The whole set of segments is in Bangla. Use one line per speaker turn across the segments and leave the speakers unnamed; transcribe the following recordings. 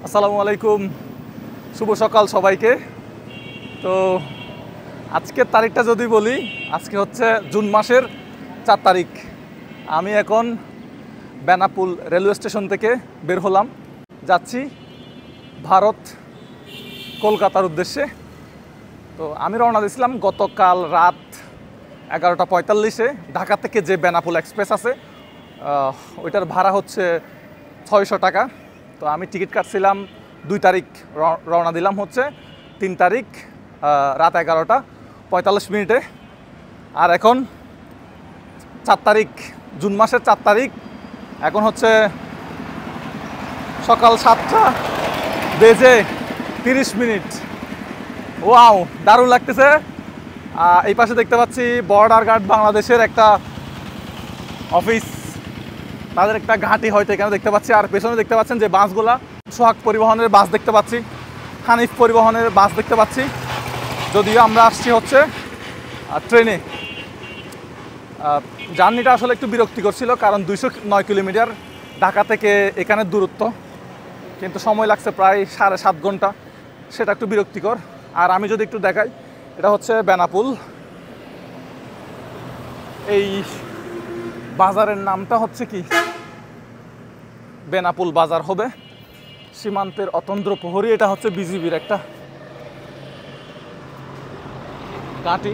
আসসালামু আলাইকুম, শুভ সকাল সবাইকে। তো আজকের তারিখটা যদি বলি, আজকে হচ্ছে জুন মাসের 4 তারিখ। আমি এখন বেনাপোল রেলওয়ে স্টেশন থেকে বের হলাম, যাচ্ছি ভারত কলকাতার উদ্দেশ্যে। তো আমি রওনা দিয়েছিলাম গতকাল রাত 11:45-এ। ঢাকা থেকে যে বেনাপোল এক্সপ্রেস আছে ওইটার ভাড়া হচ্ছে 600 টাকা। তো আমি টিকিট কাটছিলাম 2 তারিখ, রওনা দিলাম হচ্ছে 3 তারিখ রাত 11:45। আর এখন 4 তারিখ, জুন মাসের 4 তারিখ। এখন হচ্ছে সকাল 7:30। ওয়াও, দারুণ লাগতেছে। এই পাশে দেখতে পাচ্ছি বর্ডার গার্ড বাংলাদেশের একটা অফিস, তাদের একটা ঘাঁটি হয়তো এখানে দেখতে পাচ্ছি। আর পেছনে দেখতে পাচ্ছেন যে বাসগুলা, সোহাগ পরিবহনের বাস দেখতে পাচ্ছি, হানিফ পরিবহনের বাস দেখতে পাচ্ছি। যদিও আমরা আসছি হচ্ছে ট্রেনে। জার্নিটা আসলে একটু বিরক্তিকর ছিল, কারণ 209 কিলোমিটার ঢাকা থেকে এখানের দূরত্ব, কিন্তু সময় লাগছে প্রায় 7.5 ঘন্টা। সেটা একটু বিরক্তিকর। আর আমি যদি একটু দেখাই, এটা হচ্ছে বেনাপোল। এই বাজারের নামটা হচ্ছে কি, বেনাপোল বাজার হবে। সীমান্তের অতন্দ্র প্রহরী, এটা হচ্ছে বিজিবির একটা ঘাঁটি।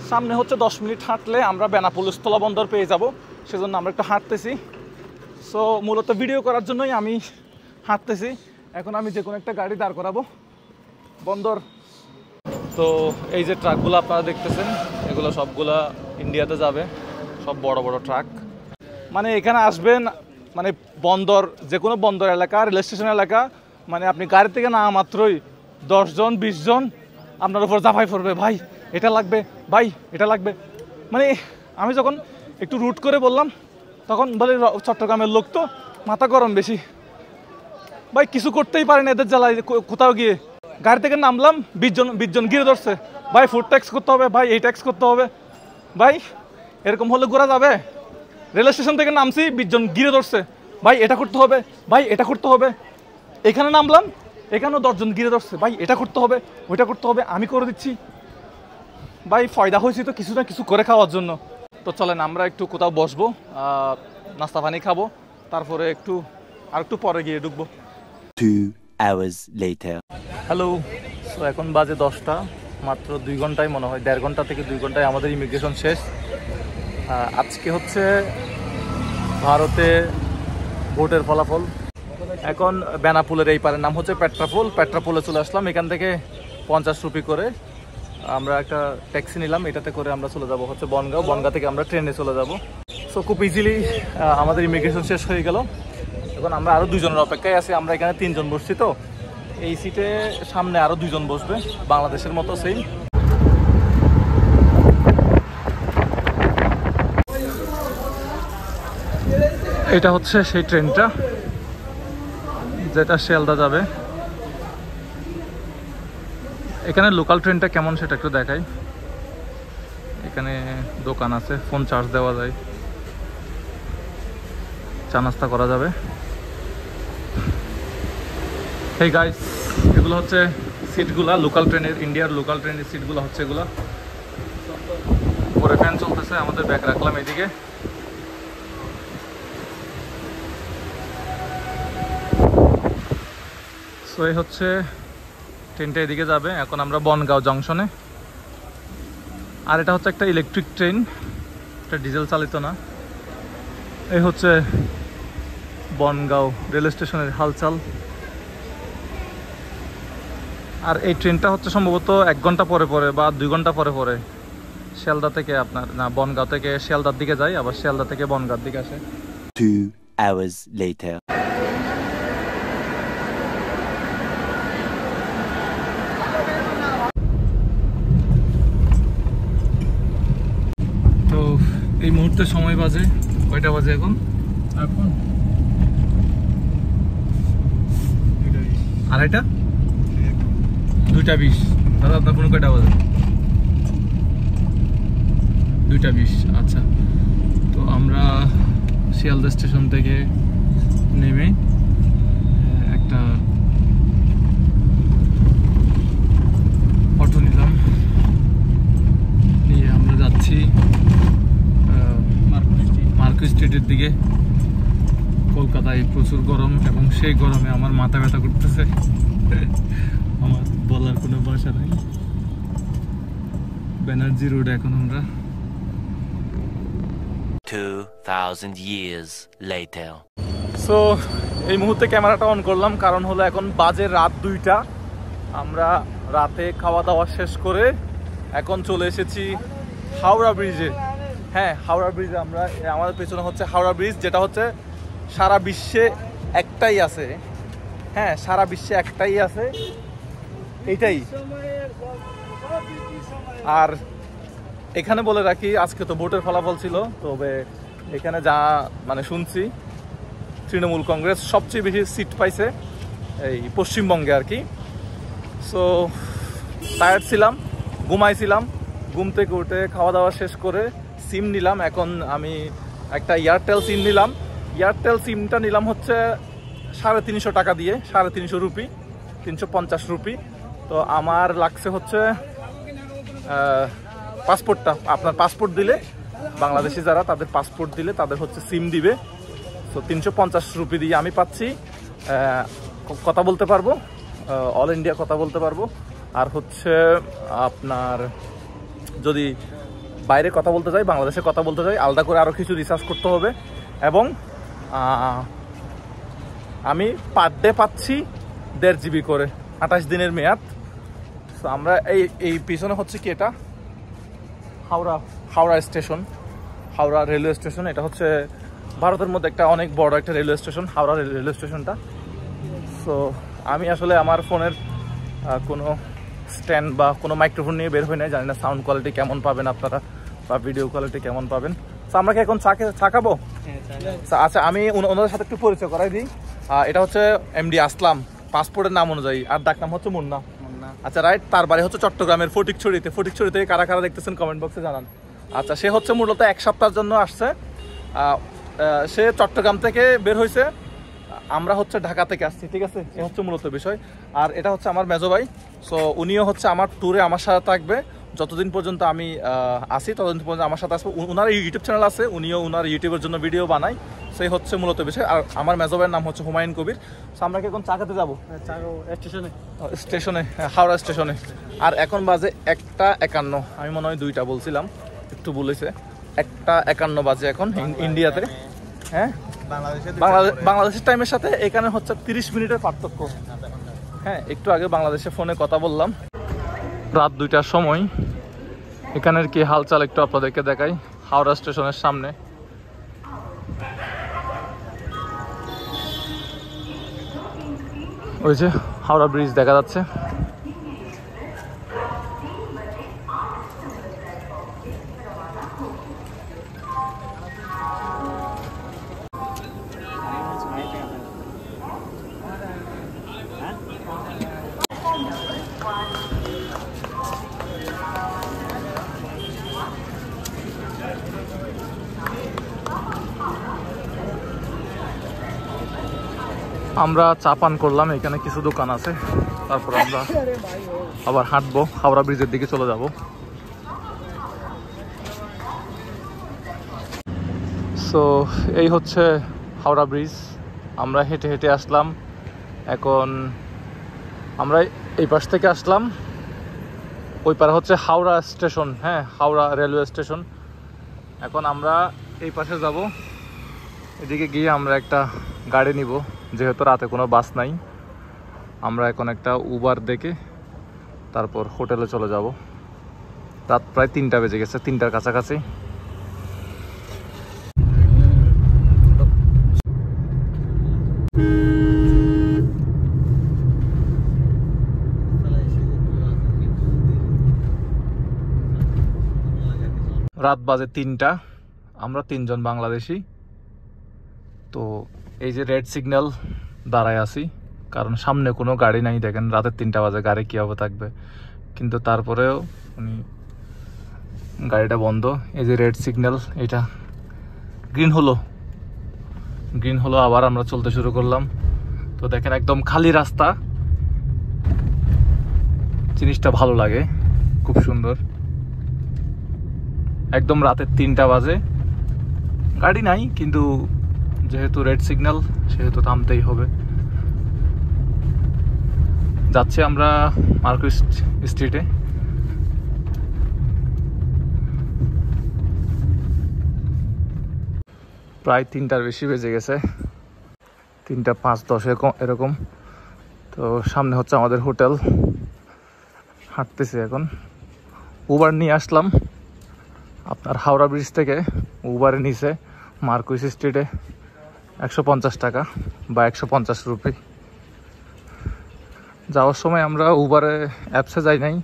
সামনে হচ্ছে 10 মিনিট হাঁটলে আমরা বেনাপোল স্থলবন্দর পেয়ে যাব, সেজন্য আমরা একটু হাঁটতেছি। সো মূলত ভিডিও করার জন্যই আমি হাঁটতেছি। এখন আমি যে কোনো একটা গাড়ি দাঁড় করাবো বন্দর। তো এই যে ট্রাকগুলো আপনারা দেখতেছেন, এগুলো সবগুলা ইন্ডিয়াতে যাবে, সব বড় বড় ট্রাক। মানে এখানে আসবেন, মানে বন্দর, যে কোনো বন্দর এলাকা, রেল স্টেশন এলাকা, মানে আপনি গাড়ি থেকে না মাত্রই 10 জন 20 জন আপনার উপর ঝাঁপাই পড়বে, ভাই এটা লাগবে, ভাই এটা লাগবে। মানে আমি যখন একটু রুট করে বললাম, তখন বলে চট্টগ্রামের লোক তো মাথা গরম বেশি, ভাই কিছু করতেই পারেন এদের জ্বালায়। কোথাও গিয়ে গাড়ি থেকে নামলাম, 20 জন ঘিরে ধরছে, ভাই ফুড ট্যাক্স করতে হবে, ভাই এই ট্যাক্স করতে হবে। ভাই এরকম হলে ঘোরা যাবে? রেল স্টেশন থেকে নামছি, 20 জন ঘিরে ধরছে, ভাই এটা করতে হবে, ভাই এটা করতে হবে। এখানে নামলাম, এখানেও 10 জন ঘিরে ধরছে, ভাই এটা করতে হবে, ওইটা করতে হবে, আমি করে দিচ্ছি। ভাই ফয়দা হয়েছে তো কিছু না কিছু করে খাওয়ার জন্য। তো চলেন আমরা একটু কোথাও বসবো, নাস্তা পানি খাবো, তারপরে আর একটু পরে গিয়ে ঢুকবো।
2 hours later.
হ্যালো, সো এখন বাজে 10টা, মাত্র 2 ঘন্টায়, মনে হয় 1.5 ঘন্টা থেকে 2 ঘন্টায় আমাদের ইমিগ্রেশন শেষ। আজকে হচ্ছে ভারতে ভোটের ফলাফল। এখন বেনাপোলের এই পারের নাম হচ্ছে পেট্রাপোলে চলে আসলাম। এখান থেকে 50 রুপি করে আমরা একটা ট্যাক্সি নিলাম, এটাতে করে আমরা চলে যাব হচ্ছে বনগাঁও থেকে আমরা ট্রেনে চলে যাব। সো খুব ইজিলি আমাদের ইমিগ্রেশন শেষ হয়ে গেল। এখন আমরা আরও 2 জনের অপেক্ষায় আছি। আমরা এখানে 3 জন বসছি, তো এই সিটে সামনে আরও 2 জন বসবে, বাংলাদেশের মতো সেম। এটা হচ্ছে সেই ট্রেনটা যেটা শিয়ালদা যাবে। এখানে লোকাল ট্রেনটা কেমন সেটা একটু দেখাই। এখানে দোকান আছে, ফোন চার্জ দেওয়া যায়, চা নাস্তা করা যাবে। হেই গাইস, এগুলো হচ্ছে সিটগুলা লোকাল ট্রেনের, ইন্ডিয়ার লোকাল ট্রেনের সিটগুলো হচ্ছে এগুলো। পরে ফ্যান চলতেছে, আমাদের ব্যাগ রাখলাম এদিকে। সো এই হচ্ছে ট্রেনটা, এদিকে যাবে। এখন আমরা বনগাঁও জংশনে। আর এটা হচ্ছে একটা ইলেকট্রিক ট্রেন, এটা ডিজেল চালিত না। এই হচ্ছে বনগাঁও রেল স্টেশনের হালচাল। আর এই ট্রেনটা হচ্ছে সম্ভবত 1 ঘন্টা পরে বা 2 ঘন্টা পরে শিয়ালদা থেকে বনগাঁও থেকে শিয়ালদার দিকে যায়, আবার শিয়ালদা থেকে বনগাঁর দিকে আসে।
2 hours later.
তো এই মুহূর্তে সময় বাজে কয়টা বাজে এখন? 2:30, 2:20। দাদা আপনার ফোন কয়টা বাজে? 2:20। আচ্ছা, তো আমরা শিয়ালদা স্টেশন থেকে নেমে প্রচুর গরম এবং সেই গরমে আমার মাথা ব্যথা করতেছে। আমার বলার কোনো ভাষা নাই। ব্যানার্জি রোড এখন আমরা।
2000 years later.
সো এই মুহূর্তে ক্যামেরাটা অন করলাম, কারণ হলো এখন বাজে রাত 2টা। আমরা রাতে খাওয়া দাওয়া শেষ করে এখন চলে এসেছি হাওড়া ব্রিজে। হ্যাঁ, হাওড়া ব্রিজে আমরা, আমাদের পেছনে হচ্ছে হাওড়া ব্রিজ, যেটা হচ্ছে সারা বিশ্বে একটাই আছে। হ্যাঁ, সারা বিশ্বে একটাই আছে, এইটাই। আর এখানে বলে রাখি, আজকে তো ভোটের ফলাফল ছিল, তবে এখানে যা মানে শুনছি তৃণমূল কংগ্রেস সবচেয়ে বেশি সিট পাইছে এই পশ্চিমবঙ্গে আর কি। সো টায়ার্ড ছিলাম, ঘুমাইছিলাম, ঘুম থেকে উঠে খাওয়া দাওয়া শেষ করে সিম নিলাম। এখন আমি একটা এয়ারটেল সিম নিলাম। এয়ারটেল সিমটা নিলাম হচ্ছে 350 টাকা দিয়ে, 350 রুপি, 350 রুপি। তো আমার লাগছে হচ্ছে পাসপোর্টটা। আপনার পাসপোর্ট দিলে, বাংলাদেশি যারা তাদের পাসপোর্ট দিলে তাদের হচ্ছে সিম দিবে। তো 350 রুপি দিয়ে আমি পাচ্ছি, কথা বলতে পারবো, অল ইন্ডিয়া কথা বলতে পারবো। আর হচ্ছে আপনার যদি বাইরে কথা বলতে চাই, বাংলাদেশে কথা বলতে চাই, আলাদা করে আরও কিছু রিসার্চ করতে হবে। এবং আমি পার ডে পাচ্ছি 1.5 GB করে, 28 দিনের মেয়াদ। তো আমরা এই পিছনে হচ্ছে কি, এটা Howrah station, Howrah railway station. এটা হচ্ছে ভারতের মধ্যে একটা অনেক বড় একটা রেলওয়ে স্টেশন, হাওড়া রেলওয়ে স্টেশনটা। সো আমি আসলে আমার ফোনের কোনো স্ট্যান্ড বা কোনো মাইক্রোফোন নিয়ে বের হয়ে নাই, জানি না সাউন্ড কোয়ালিটি কেমন পাবেন আপনারা বা ভিডিও কোয়ালিটি কেমন পাবেন। তো আমরা কি এখন চা খাবো? আচ্ছা, আমি ওনাদের সাথে একটু পরিচয় করাই দিই। এটা হচ্ছে এমডি আসলাম, পাসপোর্টের নাম অনুযায়ী, আর ডাক নাম হচ্ছে মুন্না। আচ্ছা, রাইট। তার বাড়ি হচ্ছে চট্টগ্রামের ফটিকছড়িতে। ফটিকছড়িতে কারা কারা দেখতেছেন কমেন্ট বক্সে জানান। আচ্ছা, সে হচ্ছে মূলত 1 সপ্তাহের জন্য আসছে। সে চট্টগ্রাম থেকে বের হয়েছে, আমরা হচ্ছে ঢাকা থেকে আসছি, ঠিক আছে? এ হচ্ছে মূলত বিষয়। আর এটা হচ্ছে আমার মেজো ভাই। সো উনিও হচ্ছে আমার ট্যুরে আমার সাথে থাকবে যতদিন পর্যন্ত আমি আসি, ততদিন পর্যন্ত আমার সাথে আসবে। ওনার ইউটিউব চ্যানেল আছে, উনিও ওনার ইউটিউবের জন্য ভিডিও বানায়। সেই হচ্ছে মূলত বিষয়। আর আমার মেজো ভাইয়ের নাম হচ্ছে হুমায়ুন কবির। সো আমরা কি এখন চা খেতে যাবো? স্টেশনে, হাওড়া স্টেশনে। আর এখন বাজে 1:51। আমি মনে হয় 2টা বলছিলাম, একটু বলেছে। 1:51 বাজে এখন ইন্ডিয়াতে। হ্যাঁ, বাংলাদেশের টাইমের সাথে এখানে হচ্ছে 30 মিনিটের পার্থক্য। হ্যাঁ, একটু আগে বাংলাদেশে ফোনে কথা বললাম। রাত 2টার সময় এখানের কি হালচাল একটু আপনাদেরকে দেখাই। হাওড়া স্টেশনের সামনে ওই যে হাওড়া ব্রিজ দেখা যাচ্ছে। আমরা চা পান করলাম, এখানে কিছু দোকান আছে। তারপর আমরা আবার হাঁটবো, হাওড়া ব্রিজের দিকে চলে যাব। সো এই হচ্ছে হাওড়া ব্রিজ। আমরা হেঁটে হেঁটে আসলাম। এখন আমরা এই পাশ থেকে আসলাম, ওই পারে হচ্ছে হাওড়া স্টেশন। হ্যাঁ, হাওড়া রেলওয়ে স্টেশন। এখন আমরা এই পাশে যাব। এদিকে গিয়ে আমরা একটা গাড়ি নিব, যেহেতু রাতে কোনো বাস নাই। আমরা এখন একটা উবার দেখে তারপর হোটেলে চলে যাব। রাত প্রায় 3টা বেজে গেছে, 3টার কাছাকাছি। রাত বাজে 3টা। আমরা 3জন বাংলাদেশি। তো এই যে রেড সিগন্যাল দাঁড়ায় আছি, কারণ সামনে কোনো গাড়ি নাই। দেখেন রাতের 3টা বাজে, গাড়ি কীভাবে থাকবে? কিন্তু তারপরেও গাড়িটা বন্ধ। এই যে রেড সিগন্যাল, এটা গ্রিন হলো, আবার আমরা চলতে শুরু করলাম। তো দেখেন একদম খালি রাস্তা, জিনিসটা ভালো লাগে, খুব সুন্দর। একদম রাতের 3টা বাজে, গাড়ি নাই, কিন্তু যেহেতু রেড সিগন্যাল সেহেতু থামতেই হবে। যাচ্ছি আমরা মার্কেট স্ট্রিটে। প্রায় 3টার বেশি বেজে গেছে, 3টা 5-10 এরকম। তো সামনে হচ্ছে আমাদের হোটেল। হাঁটতেছি এখন, উবার নিয়ে আসলাম আপনার হাওড়া ব্রিজ থেকে। উবারে নিচে মার্কুইস স্ট্রিটে 150 টাকা বা 150 রুপি। যাওয়ার সময় আমরা উবারে অ্যাপসে যাই নাই,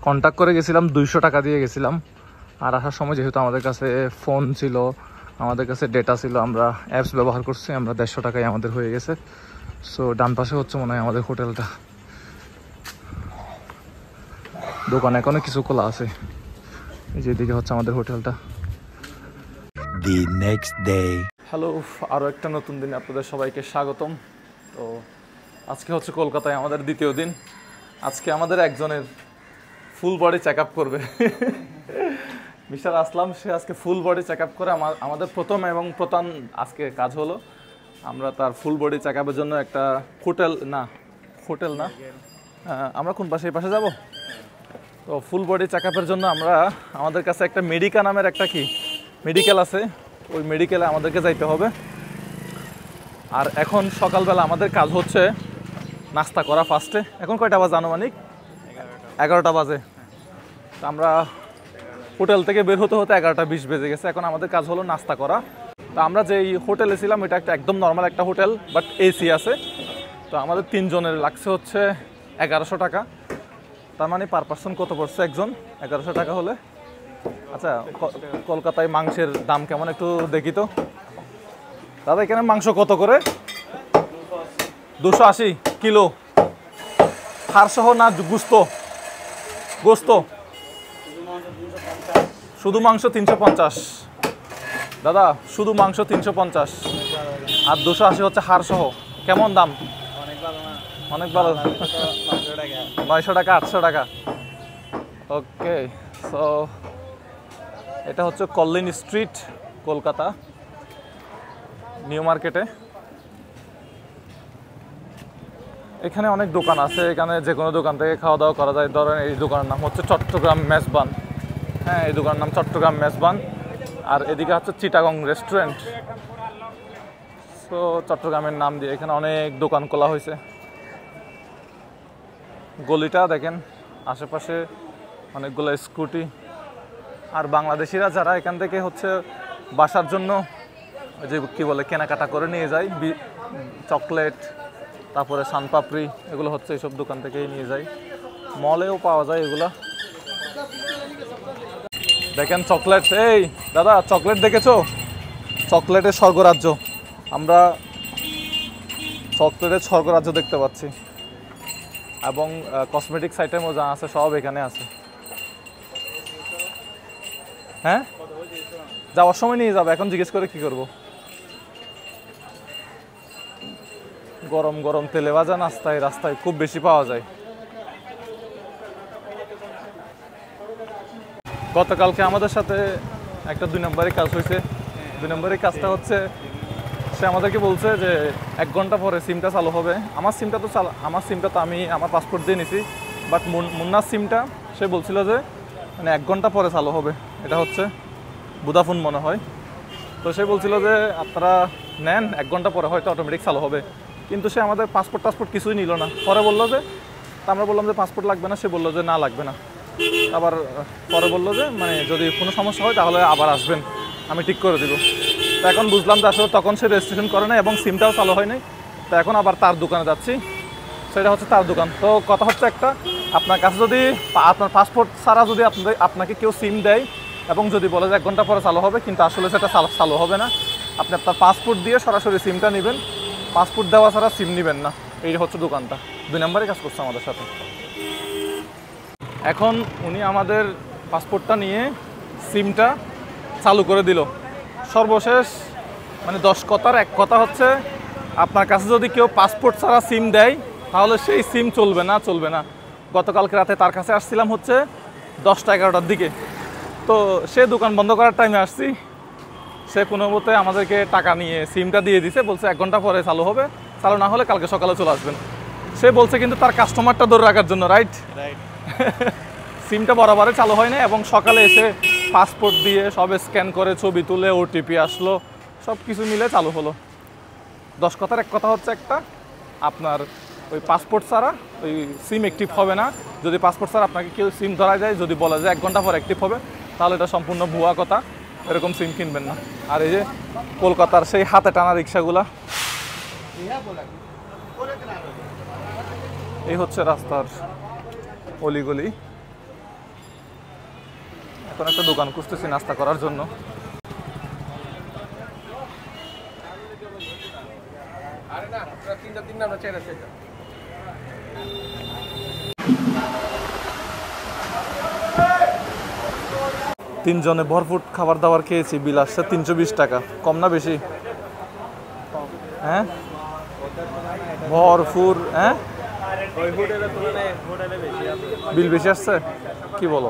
কন্ট্যাক্ট করে গেছিলাম, 200 টাকা দিয়ে গেছিলাম। আর আসার সময় যেহেতু আমাদের কাছে ফোন ছিল, আমাদের কাছে ডেটা ছিল, আমরা অ্যাপস ব্যবহার করছি, আমরা 150 টাকায় আমাদের হয়ে গেছে। সো ডান পাশে হচ্ছে মনে হয় আমাদের হোটেলটা। দোকান এখনো কিছু খোলা আছে, যেদিকে হচ্ছে আমাদের হোটেলটা।
The next day.
হ্যালো, আরও একটা নতুন দিনে আপনাদের সবাইকে স্বাগতম। তো আজকে হচ্ছে কলকাতায় আমাদের দ্বিতীয় দিন। আজকে আমাদের একজনের ফুল বডি চেক আপ করবে। মিস্টার আসলাম, সে আজকে ফুল বডি চেক আপ করে। আমাদের প্রথম এবং প্রধান আজকে কাজ হলো আমরা তার ফুল বডি চেক আপের জন্য একটা হোটেল না আমরা কোন পাশে, এই পাশে যাব। তো ফুল বডি চেক আপের জন্য আমাদের কাছে একটা মেডিকা নামের একটা মেডিকেল আছে, ওই মেডিকেলে আমাদেরকে যাইতে হবে। আর এখন সকালবেলা আমাদের কাজ হচ্ছে নাস্তা করা ফার্স্টে। এখন কয়টা বাজে আনুমানিক? 11টা বাজে। তো আমরা হোটেল থেকে বের হতে 11টা 20 বেজে গেছে। এখন আমাদের কাজ হলো নাস্তা করা। তো আমরা যেই হোটেলে ছিলাম এটা একটা একদম নর্মাল একটা হোটেল, বাট এসি আছে। তো আমাদের 3 জনের লাগছে হচ্ছে 1100 টাকা। তার মানে পার পার্সন কত পড়ছে? একজন 1100 টাকা হলে। আচ্ছা, কলকাতায় মাংসের দাম কেমন একটু দেখি তো। দাদা, এখানে মাংস কত করে? 280 কিলো। হাড়সহ না গোস্ত? শুধু মাংস 350। দাদা, শুধু মাংস 350 আর 280 হচ্ছে হাড়সহ। কেমন দাম? অনেক ভালো। 900 টাকা 800 টাকা। ওকে, সো এটা হচ্ছে কল্যাণ স্ট্রিট, কলকাতা নিউ মার্কেটে। এখানে অনেক দোকান আছে, এখানে যে কোনো দোকান থেকে খাওয়া দাওয়া করা যায়। ধরেন এই দোকানের নাম হচ্ছে চট্টগ্রাম মেজবান। হ্যাঁ, এই দোকানের নাম চট্টগ্রাম মেজবান। আর এদিকে হচ্ছে চিটাগং রেস্টুরেন্ট। সো চট্টগ্রামের নাম দিয়ে এখানে অনেক দোকান খোলা হয়েছে। গলিটা দেখেন, আশেপাশে অনেকগুলো স্কুটি। আর বাংলাদেশিরা যারা এখান থেকে হচ্ছে বাসার জন্য যে কী বলে কেনাকাটা করে নিয়ে যায়, চকলেট, তারপরে সানপাপড়ি, এগুলো হচ্ছে এইসব দোকান থেকেই নিয়ে যায়। মলেও পাওয়া যায় এগুলা। দেখেন চকলেট। এই দাদা, চকলেট দেখেছো? চকলেটের স্বর্গরাজ্য। আমরা চকলেটের স্বর্গরাজ্য দেখতে পাচ্ছি। এবং কসমেটিক্স আইটেমও যা আছে সব এখানে আছে। হ্যাঁ, যাওয়ার সময় নিয়ে যাবে। এখন জিজ্ঞেস করে কি করব? গরম গরম তেলে ভাজা নাস্তায় রাস্তায় খুব বেশি পাওয়া যায়। গতকালকে আমাদের সাথে একটা 2 নম্বরের কাজ হয়েছে। 2 নম্বরের কাজটা হচ্ছে সে আমাদেরকে বলছে যে 1 ঘন্টা পরে সিমটা চালু হবে। আমার সিমটা তো আমি আমার পাসপোর্ট দিয়ে নিছি, বাট মুন্নার সিমটা সে বলছিল যে মানে 1 ঘন্টা পরে চালু হবে। এটা হচ্ছে ভোডাফোন মনে হয়। তো সে বলছিল যে আপনারা নেন, 1 ঘন্টা পরে হয়তো অটোমেটিক চালু হবে। কিন্তু সে আমাদের পাসপোর্ট কিছুই নিল না। পরে বললো যে, আমরা বললাম যে পাসপোর্ট লাগবে না, সে বললো যে না লাগবে না। আবার পরে বললো যে মানে যদি কোনো সমস্যা হয় তাহলে আবার আসবেন, আমি ঠিক করে দিব। তো এখন বুঝলাম যে আসলে তখন সে রেজিস্ট্রেশন করে নাই এবং সিমটাও চালু হয় নাই। তো এখন আবার তার দোকানে যাচ্ছি, সেটা হচ্ছে তার দোকান। তো কথা হচ্ছে একটা, আপনার কাছে যদি আপনার পাসপোর্ট ছাড়া যদি আপনাকে কেউ সিম দেয় এবং যদি বলে যে 1 ঘন্টা পরে চালু হবে, কিন্তু আসলে সেটা চালু হবে না। আপনি আপনার পাসপোর্ট দিয়ে সরাসরি সিমটা নেবেন, পাসপোর্ট দেওয়া ছাড়া সিম নেবেন না। এই হচ্ছে দোকানটা। 2 নম্বরে কাজ করছে আমাদের সাথে। এখন উনি আমাদের পাসপোর্টটা নিয়ে সিমটা চালু করে দিল। সর্বশেষ মানে 10 কথার 1 কথা হচ্ছে, আপনার কাছে যদি কেউ পাসপোর্ট ছাড়া সিম দেয় তাহলে সেই সিম চলবে না। গতকালকে রাতে তার কাছে আসছিলাম হচ্ছে 10টা 11টার দিকে। তো সে দোকান বন্ধ করার টাইমে আসছি। সে কোনো মতে আমাদেরকে টাকা নিয়ে সিমটা দিয়ে দিছে, বলছে 1 ঘন্টা পরে চালু হবে, চালু না হলে কালকে সকালে চলে আসবেন। সে বলছে কিন্তু তার কাস্টমারটা ধরে রাখার জন্য, রাইট? সিমটা বরাবরে চালু হয় না এবং সকালে এসে পাসপোর্ট দিয়ে সব স্ক্যান করে ছবি তুলে ওটিপি আসলো, সব কিছু মিলে চালু হলো। 10 কথার এক কথা হচ্ছে একটা, আপনার ওই পাসপোর্ট ছাড়া ওই সিম অ্যাক্টিভ হবে না। যদি পাসপোর্ট ছাড়া আপনাকে কেউ সিম ধরা যায়, যদি বলা যায় 1 ঘন্টা পর অ্যাক্টিভ হবে, তাহলে এটা সম্পূর্ণ ভুয়া কথা, এরকম সিম কিনবেন না। আর এই যে কলকাতার সেই হাতে টানা রিক্সাগুলা, এই হচ্ছে রাস্তার অলিগলি। এখন একটা দোকান খুঁজতেছি নাস্তা করার জন্য। তিনজনে ভরপুর খাবার দাবার খেয়েছি, বিল আসছে 320 টাকা। কম না বেশি? হ্যাঁ, ভরপুর। হ্যাঁ, বিল বেশি আসছে, কি বলো?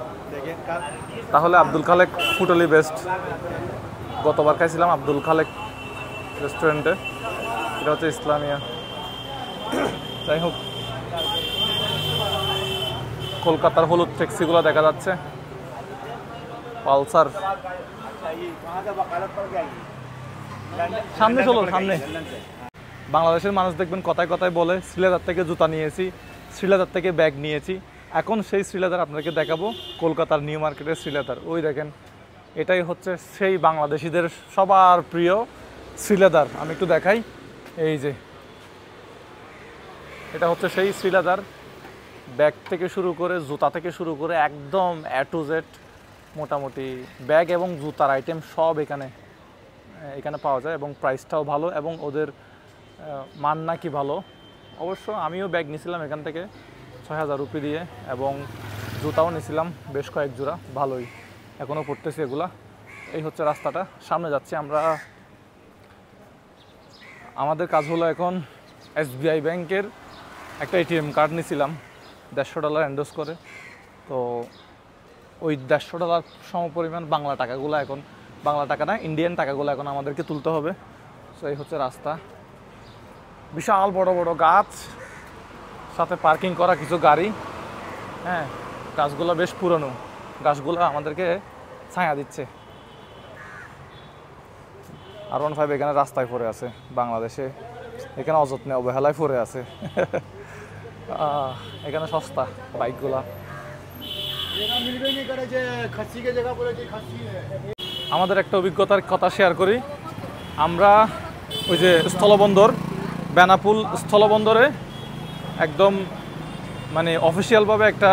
তাহলে আব্দুল খালেক হোটেলই বেস্ট। গতবার খাইছিলাম আব্দুল খালেক রেস্টুরেন্টে, এটা হচ্ছে ইসলামিয়া। যাই হোক, কলকাতার হলুদ ট্যাক্সিগুলো দেখা যাচ্ছে, পালসার। সামনে চলো, সামনে। বাংলাদেশের মানুষ দেখবেন কথায় কথায় বলে শ্রীলেদার থেকে জুতা নিয়েছি, শ্রীলেদার থেকে ব্যাগ নিয়েছি। এখন সেই শ্রীলেদার আপনাকে দেখাবো, কলকাতার নিউ মার্কেটের শ্রীলেদার। ওই দেখেন, এটাই হচ্ছে সেই বাংলাদেশিদের সবার প্রিয় শ্রীলেদার। আমি একটু দেখাই, এই যে এটা হচ্ছে সেই শ্রীলেদার। ব্যাগ থেকে শুরু করে, জুতা থেকে শুরু করে, একদম A to Z মোটামুটি ব্যাগ এবং জুতার আইটেম সব এখানে পাওয়া যায় এবং প্রাইসটাও ভালো এবং ওদের মান নাকি ভালো। অবশ্য আমিও ব্যাগ নিয়েছিলাম এখান থেকে 6000 রুপি দিয়ে এবং জুতাও নিয়েছিলাম বেশ কয়েক জোড়া, ভালোই, এখনও পড়তেছি এগুলা। এই হচ্ছে রাস্তাটা, সামনে যাচ্ছি আমরা। আমাদের কাজ হলো এখন SBI ব্যাংকের একটা ATM কার্ড নিয়েছিলাম $150 এন্ডোজ করে। তো ওই $150 সমপরিমাণ বাংলা টাকাগুলো এখন, বাংলা টাকা না, ইন্ডিয়ান টাকাগুলো এখন আমাদেরকে তুলতে হবে। তো এই হচ্ছে রাস্তা, বিশাল বড় বড় গাছ, সাথে পার্কিং করা কিছু গাড়ি। হ্যাঁ, গাছগুলো বেশ পুরনো, গাছগুলো আমাদেরকে ছায়া দিচ্ছে। R15 এখানে রাস্তায় পড়ে আছে, বাংলাদেশে এখানে অযত্নে অবহেলায় পড়ে আছে। এখানে সস্তা বাইকগুলা। আমাদের একটা অভিজ্ঞতার কথা শেয়ার করি। আমরা ওই যে স্থলবন্দর, বেনাপুল স্থলবন্দরে একদম মানে অফিসিয়ালভাবে একটা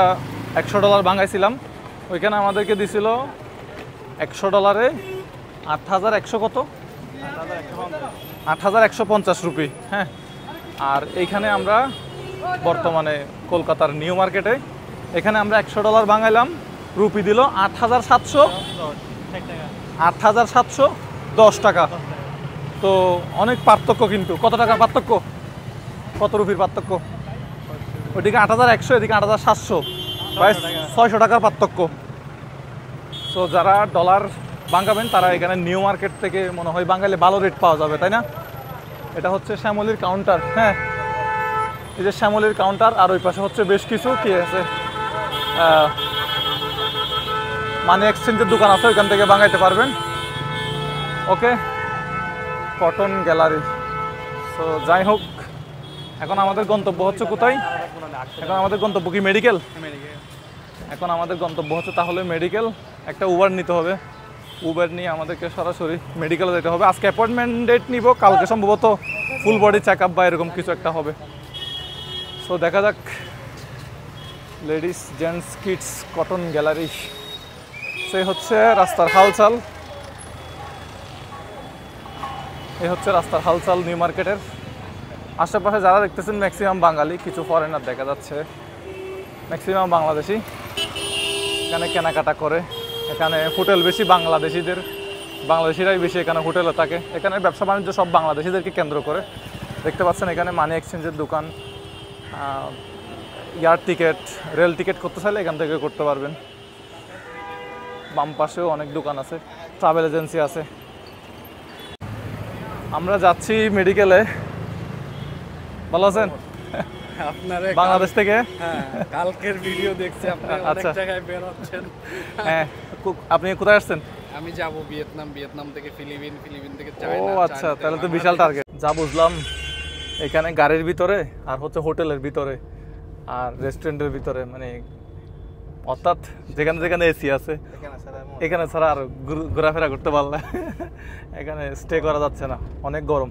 $100 ভাঙাইছিলাম। ওইখানে আমাদেরকে দিছিল $100 8100 কত, 8150 রুপি। হ্যাঁ, আর এইখানে আমরা বর্তমানে কলকাতার নিউ মার্কেটে এখানে আমরা $100 ভাঙাইলাম, রুপি দিল 8710 টাকা। তো অনেক পার্থক্য, কিন্তু কত টাকার পার্থক্য, কত রুপির পার্থক্য? ওইদিকে 8100, এদিকে 8700, প্রায় 600 টাকার পার্থক্য। তো যারা ডলার ভাঙাবেন তারা এখানে নিউ মার্কেট থেকে মনে হয় বাঙালি ভালো রেট পাওয়া যাবে, তাই না? এটা হচ্ছে শ্যামলির কাউন্টার। হ্যাঁ, এই যে শ্যামলির কাউন্টার, আর ওই পাশে হচ্ছে বেশ কিছু কি আছে, মানি এক্সচেঞ্জের দোকান আছে, ওইখান থেকে বাঙাইতে পারবেন। ওকে, কটন গ্যালারি। তো যাই হোক, এখন আমাদের গন্তব্য হচ্ছে কোথায়? এখন আমাদের গন্তব্য কি মেডিকেল? এখন আমাদের গন্তব্য হচ্ছে তাহলে মেডিকেল। একটা উবার নিতে হবে, উবার নিয়ে আমাদেরকে সরাসরি মেডিকেলে যেতে হবে। আজকে অ্যাপয়েন্টমেন্ট ডেট নিব, কালকে সম্ভবত ফুল বডি চেক আপ বা এরকম কিছু একটা হবে। সো দেখা যাক। Ladies gents kids cotton gallery, সেই হচ্ছে রাস্তার হালচাল। এই হচ্ছে রাস্তার হালচাল নিউ মার্কেটের। আশেপাশে যারা দেখতেছেন ম্যাক্সিমাম বাঙালি, কিছু ফরেনার দেখা যাচ্ছে, ম্যাক্সিমাম বাংলাদেশি এখানে কেনাকাটা করে। এখানে হোটেল বেশি বাংলাদেশিরাই বেশি এখানে হোটেলে থাকে। এখানে ব্যবসা বাণিজ্য সব বাংলাদেশিদেরকে কেন্দ্র করে। দেখতে পাচ্ছেন এখানে মানি এক্সচেঞ্জের দোকান, এয়ার টিকিট, রেল টিকিট করতে চাইলে এখান থেকে করতে পারবেন। বাম পাশেও অনেক দোকান আছে, ট্রাভেল এজেন্সি আছে। আমরা যাচ্ছি মেডিকেলে। ভালো আছেন?
আপনারে
বাংলাদেশ থেকে?
হ্যাঁ, কালকের ভিডিও দেখছি আপনি অনেক
আচ্ছা।
জায়গায় বের হচ্ছেন।
হ্যাঁ, আপনি কোথায় আসছেন?
আমি যাব ভিয়েতনাম থেকে ফিলিপিন থেকে
ও
চায়না।
আচ্ছা, তাহলে তো বিশাল টার্গেট। যা বুঝলাম এখানে গাড়ির ভিতরে আর হচ্ছে হোটেলের ভিতরে আর রেস্টুরেন্টের ভিতরে, মানে অর্থাৎ যেখানে যেখানে এসি আছে এখানে ছাড়া আর ঘোরাফেরা করতে পারলে এখানে স্টে করা যাচ্ছে না, অনেক গরম।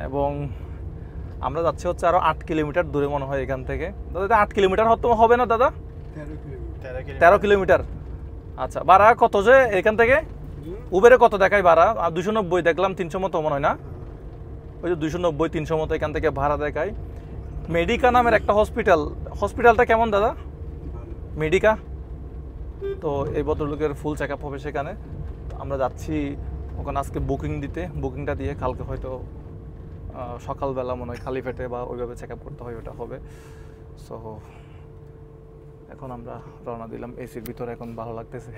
এবং আমরা যাচ্ছি হচ্ছে আরো 8 কিলোমিটার দূরে মনে হয় এখান থেকে। দাদা 8 কিলোমিটার হবে না দাদা? 13 কিলোমিটার। আচ্ছা, ভাড়া কত যে এখান থেকে? উবেরে কত দেখায় ভাড়া? 290 দেখলাম, 300 মতো মনে হয় না? ওই যে 290 300 মতো এখান থেকে ভাড়া দেখায়। মেডিকা নামের একটা হসপিটালটা কেমন দাদা? মেডিকা তো এই ভদ্রলোকের ফুল চেক আপ হবে সেখানে। আমরা যাচ্ছি ওখানে আজকে বুকিংটা দিয়ে কালকে হয়তো সকালবেলা মনে হয় খালি পেটে বা ওইভাবে চেক আপ করতে হয়, ওটা হবে। সো এখন আমরা রওনা দিলাম এসির ভিতরে, এখন ভালো লাগতেছে।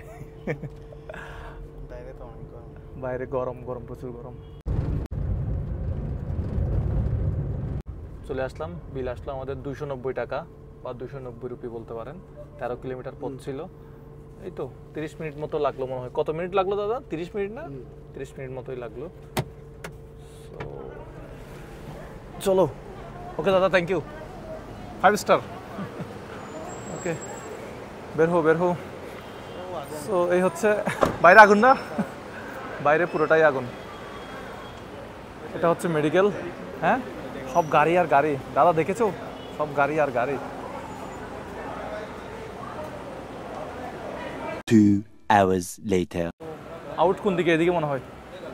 বাইরে গরম প্রচুর গরম। চলে আসলাম, বিল আসলো আমাদের 290 টাকা বা 290 রুপি বলতে পারেন। 13 কিলোমিটার পথ ছিল। এই তো 30 মিনিট মতো লাগলো মনে হয়। কত মিনিট লাগলো দাদা? 30 মিনিট না? 30 মিনিট মতোই লাগলো। চলো, ওকে দাদা, থ্যাংক ইউ, 5 স্টার। ওকে, বের হো। সো এই হচ্ছে বাইরে আগুন না, বাইরে পুরোটাই আগুন। এটা হচ্ছে মেডিকেল। হ্যাঁ, সব গাড়ি আর গাড়ি দাদা, দেখেছো? সব গাড়ি আর গাড়ি।
2 hours later.
আউট কোন দিকে? এদিকে মনে হয়।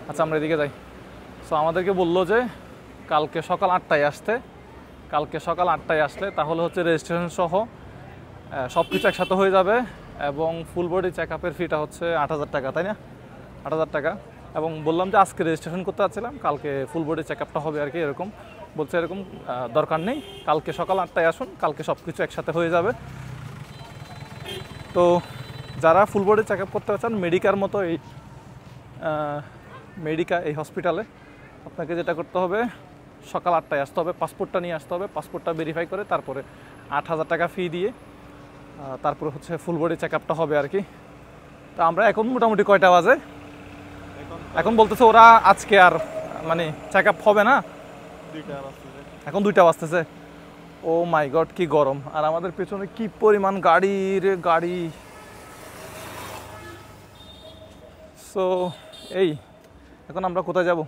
আচ্ছা, আমরা এদিকে যাই। সো আমাদেরকে বললো যে কালকে সকাল 8টায় আসতে। কালকে সকাল 8টায় আসলে তাহলে হচ্ছে রেজিস্ট্রেশন সহ সব কিছু একসাথে হয়ে যাবে, এবং ফুল বডি চেক আপের ফিটা হচ্ছে 8000 টাকা, তাই না? 8000 টাকা। এবং বললাম যে আজকে রেজিস্ট্রেশন করতে যাচ্ছিলাম, কালকে ফুল বডি চেক আপটা হবে আর কি। এরকম বলছে, এরকম দরকার নেই, কালকে সকাল 8টায় আসুন, কালকে সব কিছু একসাথে হয়ে যাবে। তো যারা ফুল বডি চেক আপ করতে চান মেডিকার মতো এই হসপিটালে, আপনাকে যেটা করতে হবে সকাল 8টায় আসতে হবে, পাসপোর্টটা নিয়ে আসতে হবে, পাসপোর্টটা ভেরিফাই করে তারপরে 8000 টাকা ফি দিয়ে তারপরে হচ্ছে ফুল বডি চেক আপটা হবে আর কি। তো আমরা এখন মোটামুটি কয়টা বাজে? এখন বলতেছে ওরা আজকে আর মানে চেক আপ হবে না, এখন 2টা বাজতেছে। ও মাই গড, কি গরম! আর আমাদের পেছনে কি পরিমাণ গাড়ি। সো এই এখন আমরা কোথায় যাব?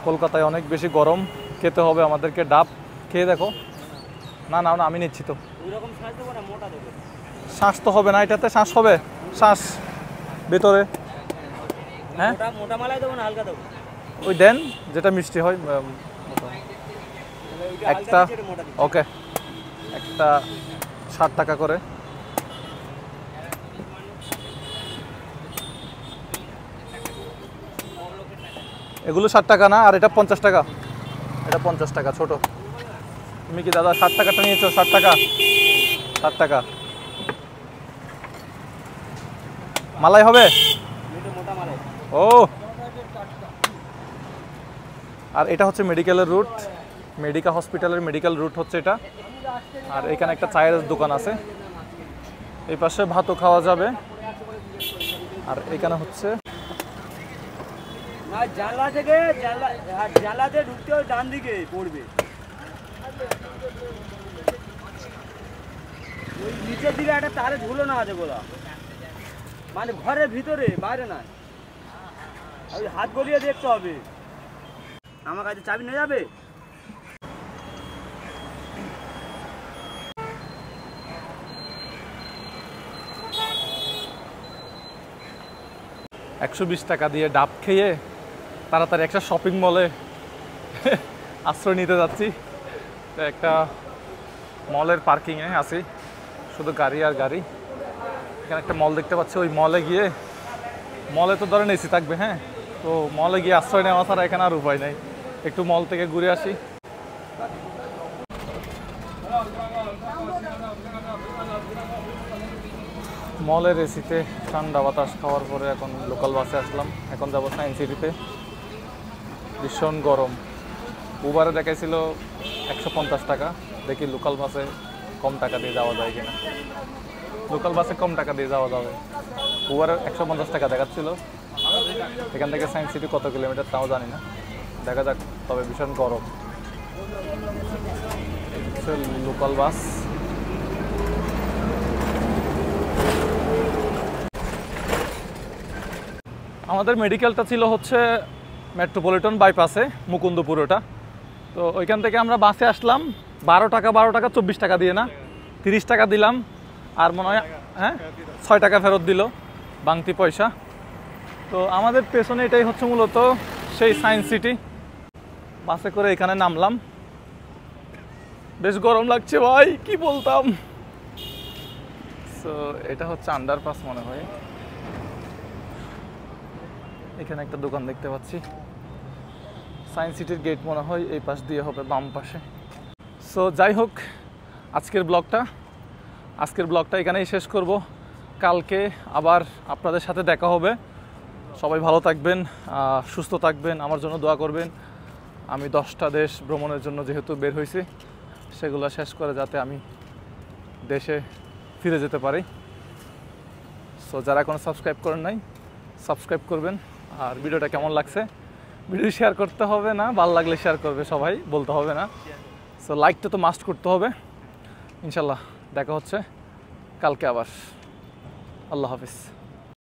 কলকাতায় অনেক বেশি গরম, খেতে হবে আমাদেরকে ডাব। খেয়ে দেখো। না আমি নিচ্ছি তো। শ্বাস তো হবে না এটাতে, শ্বাস হবে? শ্বাস ভেতরে? হ্যাঁ,
মোটা মালাই দেবো না হালকা দেবো?
ওই দেন যেটা মিষ্টি হয়। একটা ওকে, একটা 60 টাকা করে। এগুলো 60 টাকা না, আর এটা 50 টাকা। এটা 50 টাকা ছোট। তুমি কি দাদা 60 টাকাটা নিয়েছো? 60 টাকা, 60 টাকা। মালাই হবে? ও, আর এটা হচ্ছে মেডিকেলের রুট, মেডিকা হসপিটালের মেডিকেল রুট হচ্ছে এটা। আর এখানে একটা চায়ের দোকান আছে, এই পাশে ভাতও খাওয়া যাবে। আর এখানে হচ্ছে
জানলাতে ঢুকতে ডান দিকে পড়বে, ওই নিচের দিকে একটা তারে ঝুলানো আছে গোলা, মানে ঘরের ভিতরে, বাইরে না। ওই হাত গলিয়ে দেখতে হবে। আমার কাছে চাবি নিয়ে যাবে?
$120 টাকা দিয়ে ডাব খেয়ে তাড়াতাড়ি একটা শপিং মলে আশ্রয় নিতে যাচ্ছি। তো একটা মলের পার্কিংয়ে আছি, শুধু গাড়ি আর গাড়ি। এখানে একটা মল দেখতে পাচ্ছি, ওই মলে গিয়ে, মলে তো ধরেন এসি থাকবে, হ্যাঁ, তো মলে গিয়ে আশ্রয় নেওয়া ছাড়া এখানে আর উপায় নেই। একটু মল থেকে ঘুরে আসি। মলের এসিতে ঠান্ডা বাতাস খাওয়ার পরে এখন লোকাল বাসে আসলাম। এখন যাবো সায়েন্স সিটিতে। ভীষণ গরম। উবারে দেখাইছিল 150 টাকা, দেখি লোকাল বাসে কম টাকা দিয়ে যাওয়া যায় কিনা। লোকাল বাসে কম টাকা দিয়ে যাওয়া যাবে। উবারে 150 টাকা দেখাচ্ছিল। এখান থেকে সায়েন্স সিটি কত কিলোমিটার তাও জানি না, দেখা যাক। তবে ভীষণ গরম। Local bus. আমাদের মেডিকেলটা ছিল হচ্ছে মেট্রোপলিটন বাইপাসে, মুকুন্দপুর ওটা। তো ওইখান থেকে আমরা বাসে আসলাম 12 টাকা 24 টাকা দিয়ে, না 30 টাকা দিলাম, আর মনে হয় 6 টাকা ফেরত দিল বাংতি পয়সা। তো আমাদের পেছনে এটাই হচ্ছে মূলত সেই সায়েন্স সিটি। বাসে করে এখানে নামলাম। বেশ গরম লাগছে ভাই, কি বলতাম। তো এটা হচ্ছে আন্ডারপাস মনে হয়। এখানে একটা দোকান দেখতে পাচ্ছি। সায়েন্স সিটির গেট মনে হয় এই পাশ দিয়ে হবে, বাম পাশে। সো যাই হোক, আজকের ব্লগটা এখানেই শেষ করব। কালকে আবার আপনাদের সাথে দেখা হবে। সবাই ভালো থাকবেন, সুস্থ থাকবেন, আমার জন্য দোয়া করবেন। আমি 10টা দেশ ভ্রমণের জন্য যেহেতু বের হয়েছি, সেগুলো শেষ করে যাতে আমি দেশে ফিরে যেতে পারি। সো যারা এখনো সাবস্ক্রাইব করেন নাই, সাবস্ক্রাইব করবেন। আর ভিডিওটা কেমন লাগছে, ভিডিও শেয়ার করতে হবে না, ভালো লাগলে শেয়ার করবে সবাই, বলতে হবে না। সো লাইকটা তো মাস্ট করতে হবে। ইনশাল্লাহ দেখা হচ্ছে কালকে আবার। আল্লাহ হাফিজ।